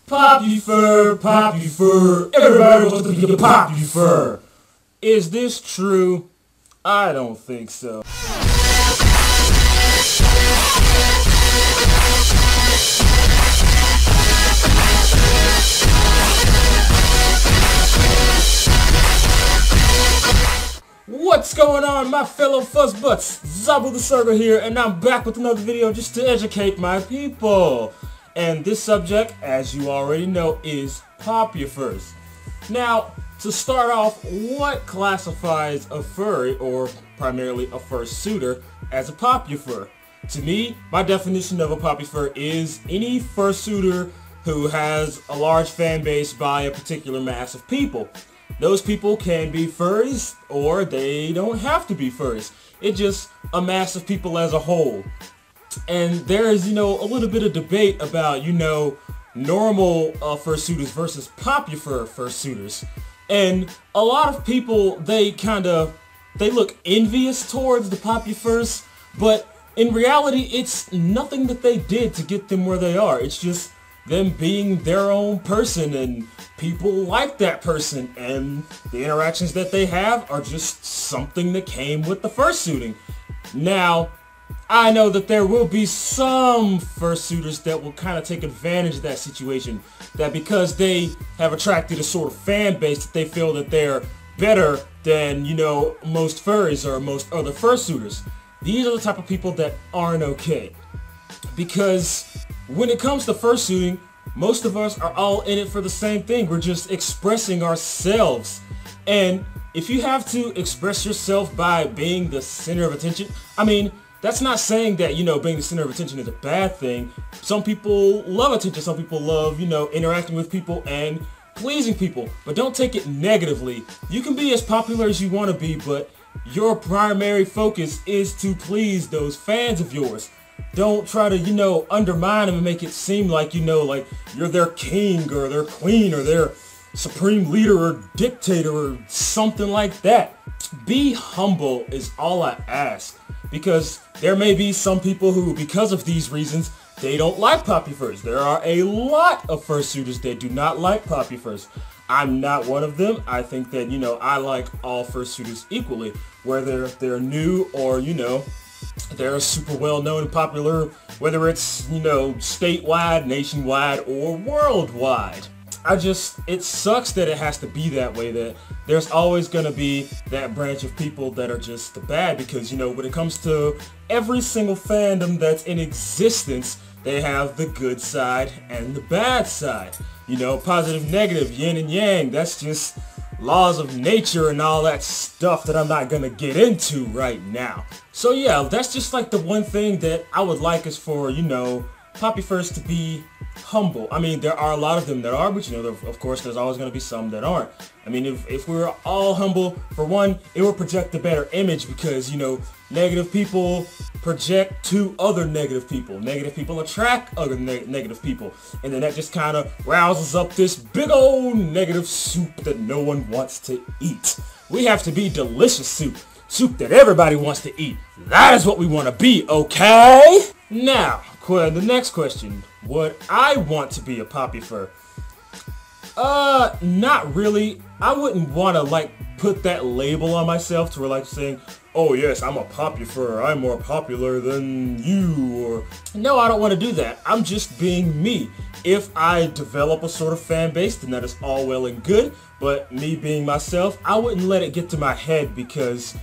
Popufur, Popufur, everybody wants to be a Popufur. Is this true? I don't think so. What's going on, my fellow fuzzbutts? Zabu the Sergal here, and I'm back with another video just to educate my people. And this subject, as you already know, is Popufurs. Now, to start off, what classifies a furry, or primarily a fursuiter, as a Popufur? To me, my definition of a Popufur is any fursuiter who has a large fan base by a particular mass of people. Those people can be furries, or they don't have to be furries. It's just a mass of people as a whole. And there is, a little bit of debate about, normal fursuiters versus Popufur fursuiters. And a lot of people, they look envious towards the Popufurs, but in reality, it's nothing that they did to get them where they are. It's just them being their own person, and people like that person, and the interactions that they have are just something that came with the fursuiting. Now, I know that there will be some fursuiters that will kind of take advantage of that situation, that because they have attracted a sort of fan base that they feel that they're better than, most furries or most other fursuiters. These are the type of people that aren't okay. Because when it comes to fursuiting, most of us are all in it for the same thing. We're just expressing ourselves. And if you have to express yourself by being the center of attention, that's not saying that, being the center of attention is a bad thing. Some people love attention. Some people love, interacting with people and pleasing people. But don't take it negatively. You can be as popular as you want to be, but your primary focus is to please those fans of yours. Don't try to, undermine them and make it seem like, like you're their king or their queen or their supreme leader or dictator or something like that. Be humble is all I ask. Because there may be some people who, because of these reasons, they don't like Popufurs. There are a lot of fursuiters that do not like Popufurs. I'm not one of them. I think that, I like all fursuiters equally, whether they're new or, they're super well known and popular, whether it's, statewide, nationwide, or worldwide. It sucks that it has to be that way, that there's always going to be that branch of people that are just the bad, because, when it comes to every single fandom that's in existence, they have the good side and the bad side. Positive, negative, yin and yang, that's just laws of nature and all that stuff that I'm not going to get into right now. So yeah, that's just like the one thing that I would like is for, Popufurs to be humble. There are a lot of them that are, but of course there's always going to be some that aren't. If we were all humble, for one, it would project a better image, because, negative people project to other negative people. Negative people attract other negative people. And then that just kind of rouses up this big old negative soup that no one wants to eat. We have to be delicious soup. Soup that everybody wants to eat. That is what we want to be, okay? Now, the next question. Would I want to be a Popufur? Not really. I wouldn't want to, put that label on myself to where, saying, oh yes, I'm a Popufur, I'm more popular than you, or... No, I don't want to do that. I'm just being me. If I develop a sort of fan base, then that is all well and good, but me being myself, I wouldn't let it get to my head, because,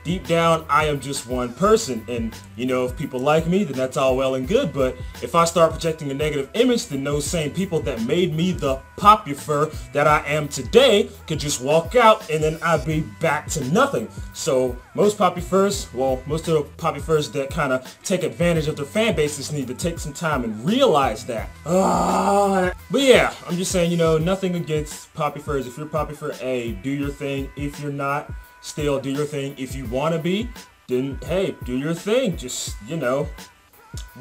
deep down, I am just one person, and, if people like me, then that's all well and good, but if I start projecting a negative image, then those same people that made me the Popufur that I am today could just walk out, and then I'd be back to nothing. So, most Popufurs, most of the Popufurs that kind of take advantage of their fan bases need to take some time and realize that. But yeah, I'm just saying, nothing against Popufurs. If you're Popufur, hey, do your thing. If you're not, still do your thing. If you want to be, then hey, do your thing. Just,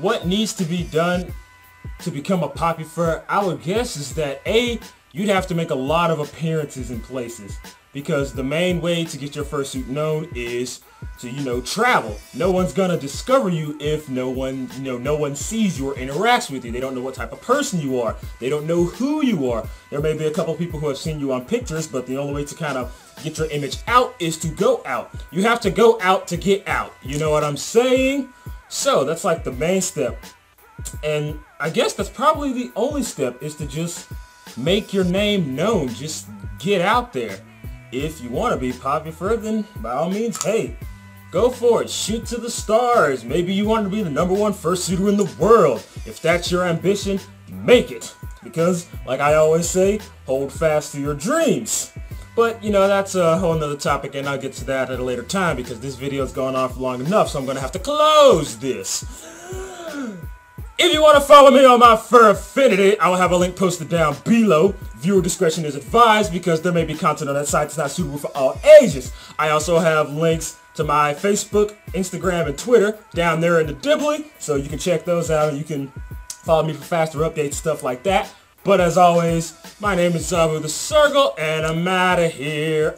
what needs to be done to become a Popufur, I would guess, is that A, you'd have to make a lot of appearances in places. because the main way to get your fursuit known is to, you know, travel. No one's gonna discover you if no one sees you or interacts with you. They don't know what type of person you are. They don't know who you are. There may be a couple people who have seen you on pictures, but the only way to kind of get your image out is to go out. You have to go out to get out. You know what I'm saying? So that's like the main step. And I guess that's probably the only step, is to just make your name known. Just get out there. If you want to be Popufur, then by all means, hey, go for it. Shoot to the stars. Maybe you want to be the #1 fursuiter in the world. If that's your ambition, make it. Because, like I always say, hold fast to your dreams. But, you know, that's a whole nother topic, and I'll get to that at a later time because this video's gone on for long enough, so I'm going to have to close this. If you want to follow me on my fur affinity, I will have a link posted down below. Viewer discretion is advised because there may be content on that site that's not suitable for all ages. I also have links to my Facebook, Instagram, and Twitter down there in the dibbly, so you can check those out and you can follow me for faster updates, stuff like that. But as always, my name is Zabu the Sergal, and I'm out of here.